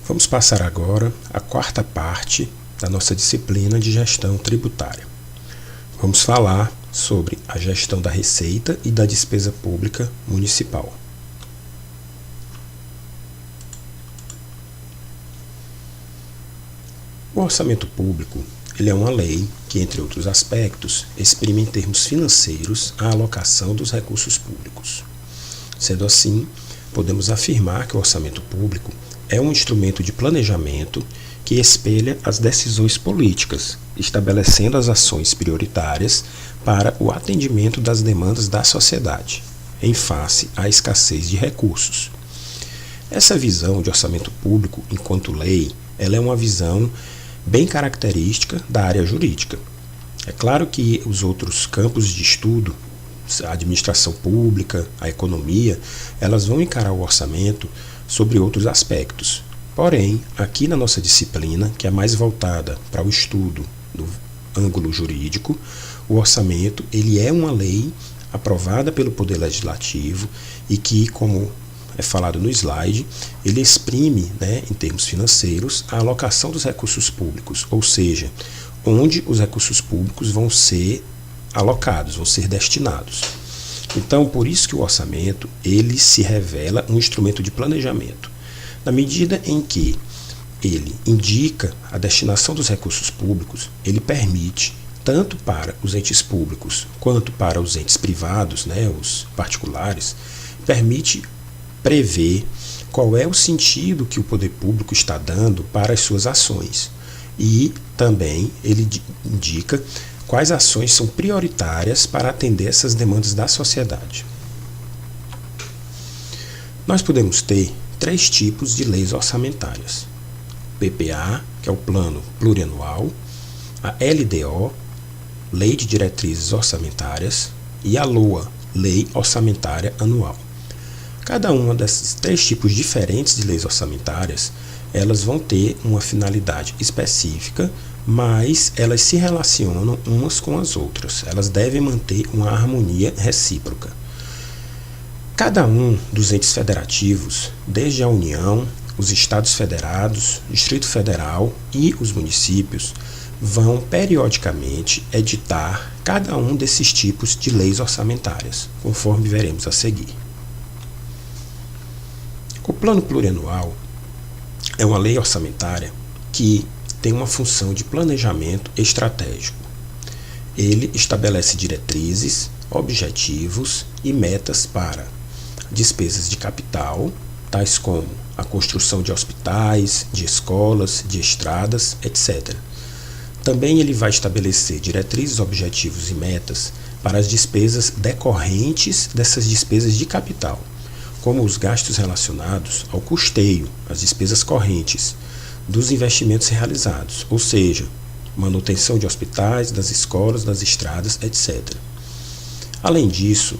Vamos passar agora a quarta parte da nossa disciplina de gestão tributária. Vamos falar sobre a gestão da receita e da despesa pública municipal. O orçamento público ele é uma lei que, entre outros aspectos, exprime em termos financeiros a alocação dos recursos públicos. Sendo assim, podemos afirmar que o orçamento público é um instrumento de planejamento que espelha as decisões políticas, estabelecendo as ações prioritárias para o atendimento das demandas da sociedade, em face à escassez de recursos. Essa visão de orçamento público enquanto lei, ela é uma visão bem característica da área jurídica. É claro que os outros campos de estudo, a administração pública, a economia, elas vão encarar o orçamento sobre outros aspectos. Porém, aqui na nossa disciplina, que é mais voltada para o estudo do ângulo jurídico, o orçamento ele é uma lei aprovada pelo Poder Legislativo e que, como é falado no slide, ele exprime, em termos financeiros, a alocação dos recursos públicos, ou seja, onde os recursos públicos vão ser alocados, vão ser destinados. Então, por isso que o orçamento ele se revela um instrumento de planejamento. Na medida em que ele indica a destinação dos recursos públicos, ele permite, tanto para os entes públicos quanto para os entes privados, os particulares, permite prever qual é o sentido que o poder público está dando para as suas ações. E também ele indica quais ações são prioritárias para atender essas demandas da sociedade. Nós podemos ter 3 tipos de leis orçamentárias. PPA, que é o Plano Plurianual, a LDO, Lei de Diretrizes Orçamentárias, e a LOA, Lei Orçamentária Anual. Cada uma desses 3 tipos diferentes de leis orçamentárias, elas vão ter uma finalidade específica, mas elas se relacionam umas com as outras. Elas devem manter uma harmonia recíproca. Cada um dos entes federativos, desde a União, os Estados Federados, Distrito Federal e os municípios, vão periodicamente editar cada um desses tipos de leis orçamentárias, conforme veremos a seguir. O Plano Plurianual é uma lei orçamentária que tem uma função de planejamento estratégico. Ele estabelece diretrizes, objetivos e metas para despesas de capital, tais como a construção de hospitais, de escolas, de estradas, etc. Também ele vai estabelecer diretrizes, objetivos e metas para as despesas decorrentes dessas despesas de capital, como os gastos relacionados ao custeio, as despesas correntes dos investimentos realizados, ou seja, manutenção de hospitais, das escolas, das estradas, etc. Além disso,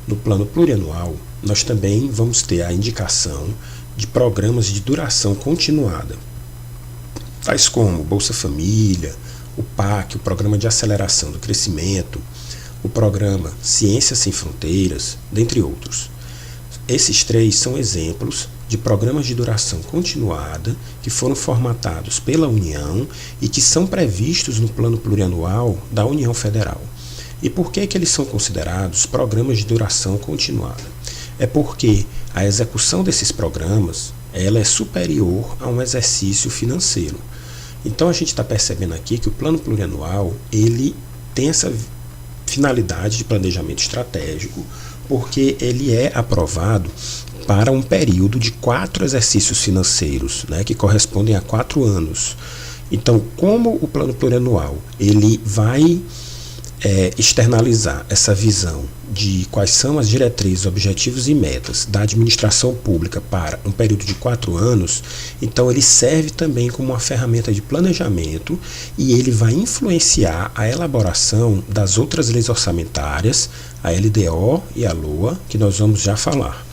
no plano plurianual, nós também vamos ter a indicação de programas de duração continuada, tais como Bolsa Família, o PAC, o Programa de Aceleração do Crescimento, o Programa Ciência Sem Fronteiras, dentre outros. Esses 3 são exemplos de programas de duração continuada que foram formatados pela União e que são previstos no Plano Plurianual da União Federal. E por que eles são considerados programas de duração continuada? É porque a execução desses programas ela é superior a um exercício financeiro. Então a gente está percebendo aqui que o Plano Plurianual ele tem essa finalidade de planejamento estratégico, porque ele é aprovado para um período de 4 exercícios financeiros, que correspondem a 4 anos. Então, como o Plano Plurianual ele vai externalizar essa visão de quais são as diretrizes, objetivos e metas da administração pública para um período de 4 anos, então ele serve também como uma ferramenta de planejamento e ele vai influenciar a elaboração das outras leis orçamentárias, a LDO e a LOA, que nós vamos já falar.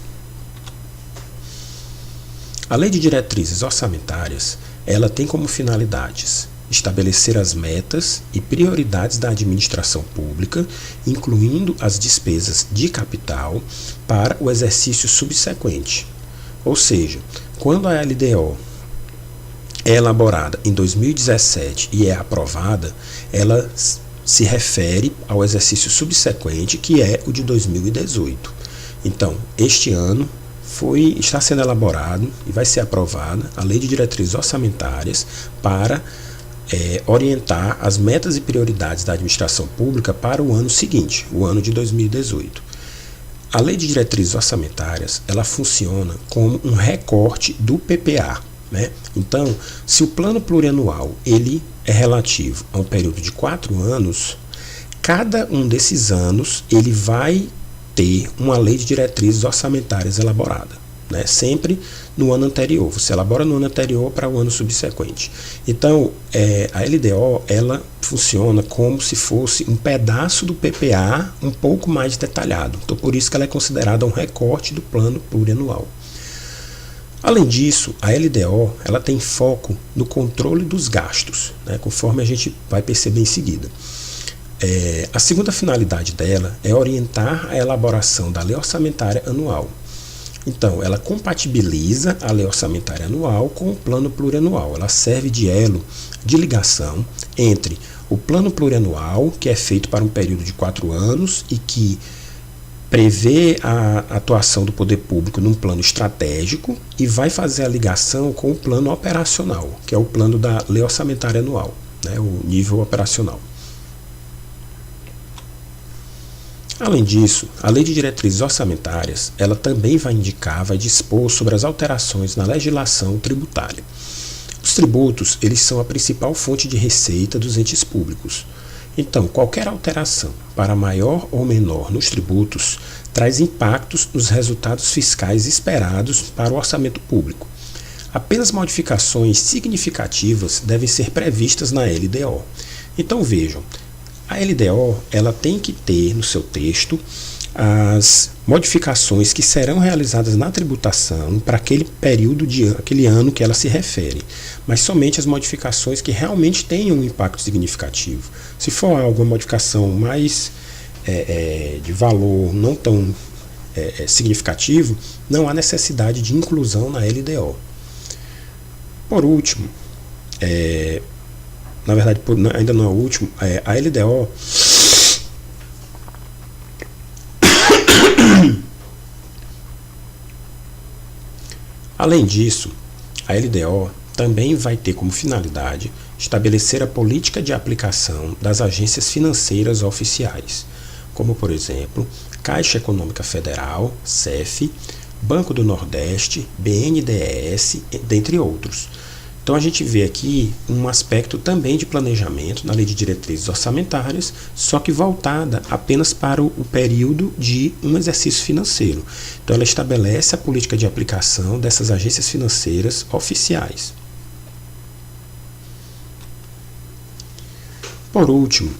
A Lei de Diretrizes Orçamentárias, ela tem como finalidades estabelecer as metas e prioridades da administração pública, incluindo as despesas de capital para o exercício subsequente. Ou seja, quando a LDO é elaborada em 2017 e é aprovada, ela se refere ao exercício subsequente, que é o de 2018. Então, este ano está sendo elaborado e vai ser aprovada a Lei de Diretrizes Orçamentárias para orientar as metas e prioridades da administração pública para o ano seguinte, o ano de 2018. A Lei de Diretrizes Orçamentárias, ela funciona como um recorte do PPA, né? Então, se o plano plurianual ele é relativo a um período de 4 anos, cada um desses anos ele vai ter uma Lei de Diretrizes Orçamentárias elaborada, né? Sempre no ano anterior. Você elabora no ano anterior para o ano subsequente. Então, a LDO ela funciona como se fosse um pedaço do PPA um pouco mais detalhado. Então, por isso que ela é considerada um recorte do plano plurianual. Além disso, a LDO ela tem foco no controle dos gastos, né? Conforme a gente vai perceber em seguida. A segunda finalidade dela é orientar a elaboração da lei orçamentária anual. Então, ela compatibiliza a lei orçamentária anual com o plano plurianual. Ela serve de elo de ligação entre o plano plurianual, que é feito para um período de 4 anos e que prevê a atuação do poder público num plano estratégico, e vai fazer a ligação com o plano operacional, que é o plano da lei orçamentária anual, né, o nível operacional. Além disso, a Lei de Diretrizes Orçamentárias ela também vai dispor sobre as alterações na legislação tributária. Os tributos eles são a principal fonte de receita dos entes públicos. Então, qualquer alteração para maior ou menor nos tributos traz impactos nos resultados fiscais esperados para o orçamento público. Apenas modificações significativas devem ser previstas na LDO. Então, vejam, a LDO ela tem que ter no seu texto as modificações que serão realizadas na tributação para aquele período aquele ano que ela se refere, mas somente as modificações que realmente tenham um impacto significativo. Se for alguma modificação mais de valor não tão significativo, não há necessidade de inclusão na LDO. Por último, na verdade, ainda não é o último, a LDO além disso, a LDO também vai ter como finalidade estabelecer a política de aplicação das agências financeiras oficiais, como, por exemplo, Caixa Econômica Federal, CEF, Banco do Nordeste, BNDES, dentre outros. Então a gente vê aqui um aspecto também de planejamento na Lei de Diretrizes Orçamentárias, só que voltada apenas para o período de um exercício financeiro. Então ela estabelece a política de aplicação dessas agências financeiras oficiais. Por último,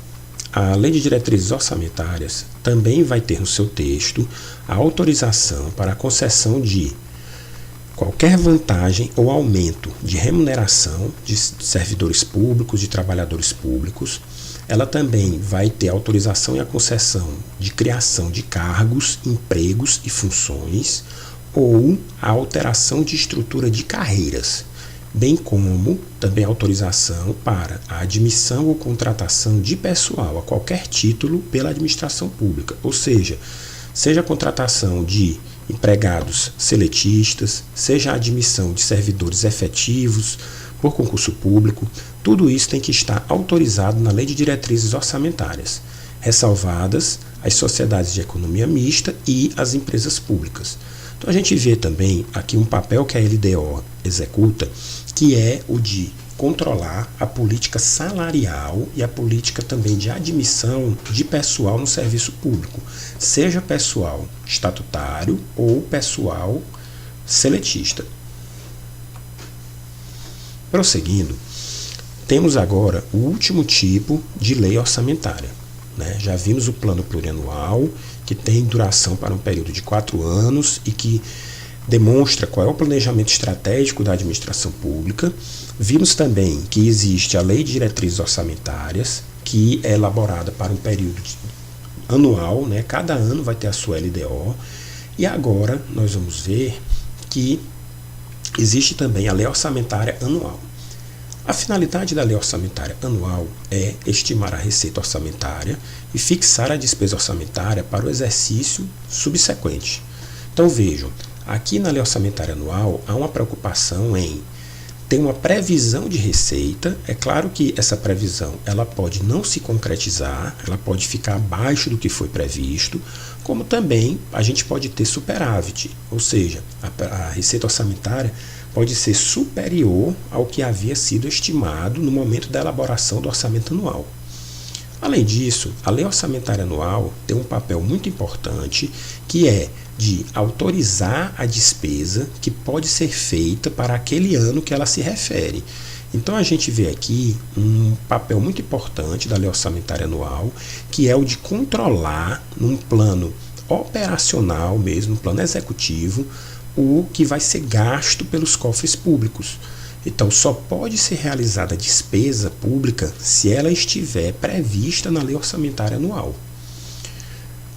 a Lei de Diretrizes Orçamentárias também vai ter no seu texto a autorização para a concessão de qualquer vantagem ou aumento de remuneração de servidores públicos, de trabalhadores públicos. Ela também vai ter autorização e a concessão de criação de cargos, empregos e funções, ou a alteração de estrutura de carreiras, bem como também autorização para a admissão ou contratação de pessoal a qualquer título pela administração pública, ou seja a contratação de empregados seletistas, seja a admissão de servidores efetivos por concurso público. Tudo isso tem que estar autorizado na Lei de Diretrizes Orçamentárias, ressalvadas as sociedades de economia mista e as empresas públicas. Então a gente vê também aqui um papel que a LDO executa, que é o de controlar a política salarial e a política também de admissão de pessoal no serviço público, seja pessoal estatutário ou pessoal seletista. Prosseguindo, temos agora o último tipo de lei orçamentária, né? Já vimos o plano plurianual, que tem duração para um período de 4 anos e que demonstra qual é o planejamento estratégico da administração pública. Vimos também que existe a Lei de Diretrizes Orçamentárias, que é elaborada para um período anual, né? Cada ano vai ter a sua LDO. E agora nós vamos ver que existe também a Lei Orçamentária Anual. A finalidade da lei orçamentária anual é estimar a receita orçamentária e fixar a despesa orçamentária para o exercício subsequente. Então vejam, aqui na lei orçamentária anual há uma preocupação em ter uma previsão de receita. É claro que essa previsão ela pode não se concretizar, ela pode ficar abaixo do que foi previsto, como também a gente pode ter superávit, ou seja, a receita orçamentária pode ser superior ao que havia sido estimado no momento da elaboração do orçamento anual. Além disso, a lei orçamentária anual tem um papel muito importante, que é de autorizar a despesa que pode ser feita para aquele ano que ela se refere. Então a gente vê aqui um papel muito importante da lei orçamentária anual, que é o de controlar num plano operacional mesmo, no plano executivo, o que vai ser gasto pelos cofres públicos. Então, só pode ser realizada despesa pública se ela estiver prevista na lei orçamentária anual.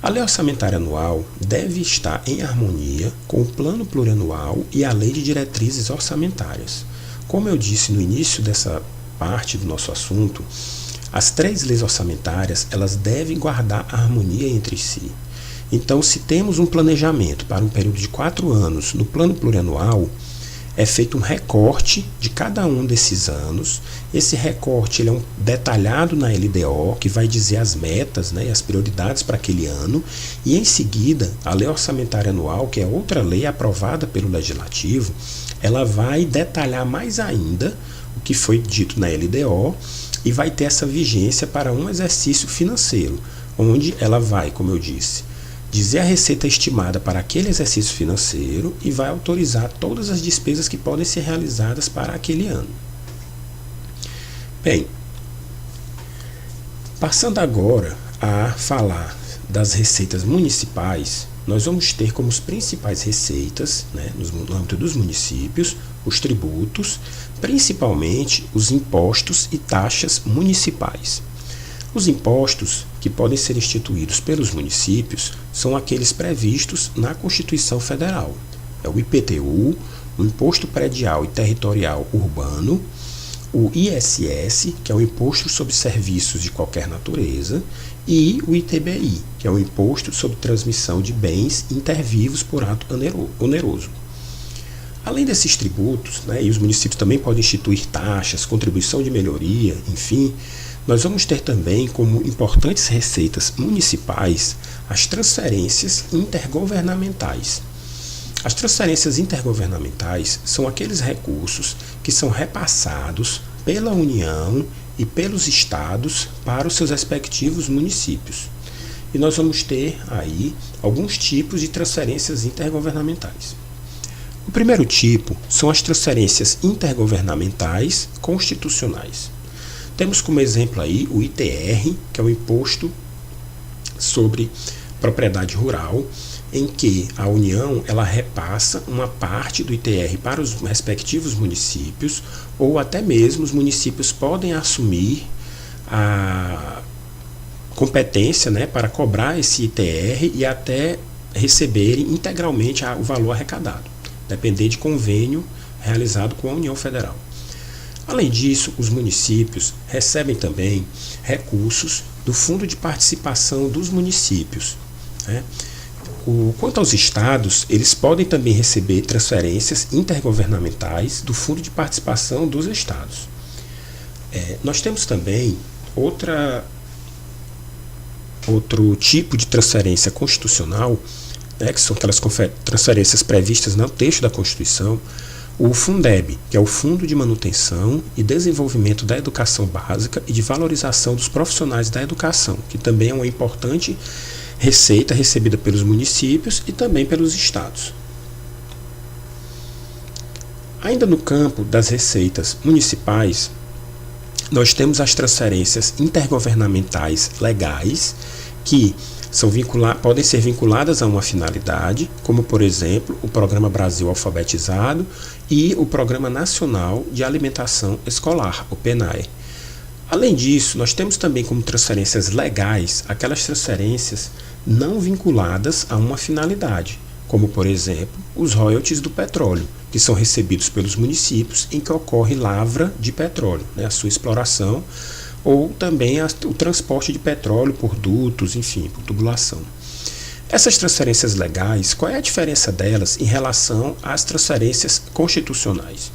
A lei orçamentária anual deve estar em harmonia com o plano plurianual e a lei de diretrizes orçamentárias. Como eu disse no início dessa parte do nosso assunto, as 3 leis orçamentárias elas devem guardar harmonia entre si. Então, se temos um planejamento para um período de 4 anos no plano plurianual, é feito um recorte de cada um desses anos. Esse recorte ele é detalhado na LDO, que vai dizer as metas, né, e as prioridades para aquele ano. E em seguida, a lei orçamentária anual, que é outra lei aprovada pelo Legislativo, ela vai detalhar mais ainda o que foi dito na LDO e vai ter essa vigência para um exercício financeiro, onde ela vai, como eu disse, dizer a receita estimada para aquele exercício financeiro e vai autorizar todas as despesas que podem ser realizadas para aquele ano. Bem, passando agora a falar das receitas municipais, nós vamos ter como as principais receitas, né, no âmbito dos municípios, os tributos, principalmente os impostos e taxas municipais. Os impostos que podem ser instituídos pelos municípios são aqueles previstos na Constituição Federal. É o IPTU, o Imposto Predial e Territorial Urbano, o ISS, que é o Imposto sobre Serviços de Qualquer Natureza, e o ITBI, que é o Imposto sobre Transmissão de Bens Intervivos por Ato Oneroso. Além desses tributos, né, e os municípios também podem instituir taxas, contribuição de melhoria, enfim, nós vamos ter também como importantes receitas municipais as transferências intergovernamentais. As transferências intergovernamentais são aqueles recursos que são repassados pela União e pelos estados para os seus respectivos municípios. E nós vamos ter aí alguns tipos de transferências intergovernamentais. O primeiro tipo são as transferências intergovernamentais constitucionais. Temos como exemplo aí o ITR, que é o Imposto sobre Propriedade Rural, em que a União ela repassa uma parte do ITR para os respectivos municípios, ou até mesmo os municípios podem assumir a competência, né, para cobrar esse ITR e até receberem integralmente o valor arrecadado, depender de convênio realizado com a União Federal. Além disso, os municípios recebem também recursos do Fundo de Participação dos Municípios, né? Quanto aos estados, eles podem também receber transferências intergovernamentais do Fundo de Participação dos Estados. Nós temos também outro tipo de transferência constitucional, né, que são aquelas transferências previstas no texto da Constituição, o Fundeb, que é o Fundo de Manutenção e Desenvolvimento da Educação Básica e de Valorização dos Profissionais da Educação, que também é uma importante receita recebida pelos municípios e também pelos estados. Ainda no campo das receitas municipais, nós temos as transferências intergovernamentais legais, que podem ser vinculadas a uma finalidade, como por exemplo o Programa Brasil Alfabetizado e o Programa Nacional de Alimentação Escolar, o PNAE. Além disso, nós temos também como transferências legais aquelas transferências não vinculadas a uma finalidade, como, por exemplo, os royalties do petróleo, que são recebidos pelos municípios em que ocorre lavra de petróleo, né, a sua exploração, ou também o transporte de petróleo por dutos, enfim, por tubulação. Essas transferências legais, qual é a diferença delas em relação às transferências constitucionais?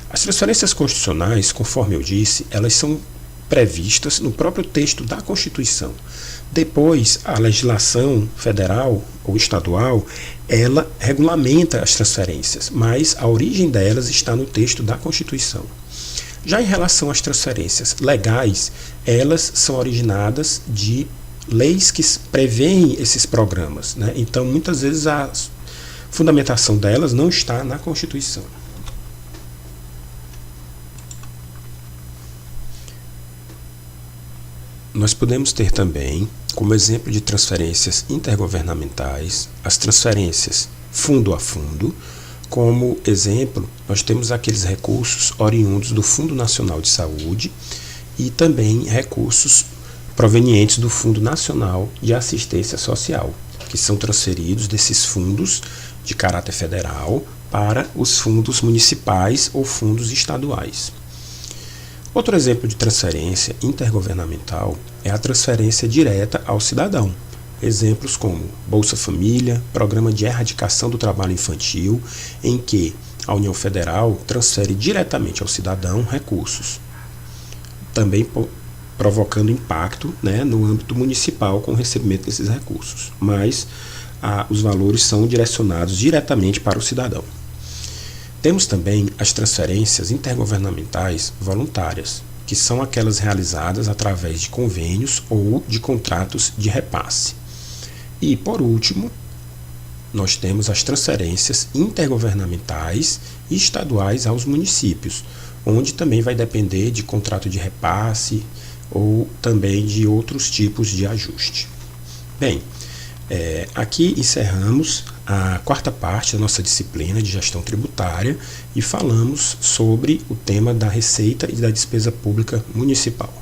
As transferências constitucionais, conforme eu disse, elas são previstas no próprio texto da Constituição. Depois, a legislação federal ou estadual, ela regulamenta as transferências, mas a origem delas está no texto da Constituição. Já em relação às transferências legais, elas são originadas de leis que prevêem esses programas, né? Então, muitas vezes, a fundamentação delas não está na Constituição. Nós podemos ter também, como exemplo de transferências intergovernamentais, as transferências fundo a fundo. Como exemplo, nós temos aqueles recursos oriundos do Fundo Nacional de Saúde e também recursos provenientes do Fundo Nacional de Assistência Social, que são transferidos desses fundos de caráter federal para os fundos municipais ou fundos estaduais. Outro exemplo de transferência intergovernamental é a transferência direta ao cidadão. Exemplos como Bolsa Família, Programa de Erradicação do Trabalho Infantil, em que a União Federal transfere diretamente ao cidadão recursos, também provocando impacto, né, no âmbito municipal com o recebimento desses recursos, mas os valores são direcionados diretamente para o cidadão. Temos também as transferências intergovernamentais voluntárias, que são aquelas realizadas através de convênios ou de contratos de repasse. E, por último, nós temos as transferências intergovernamentais e estaduais aos municípios, onde também vai depender de contrato de repasse ou também de outros tipos de ajuste. Bem, aqui encerramos a quarta parte da nossa disciplina de gestão tributária e falamos sobre o tema da receita e da despesa pública municipal.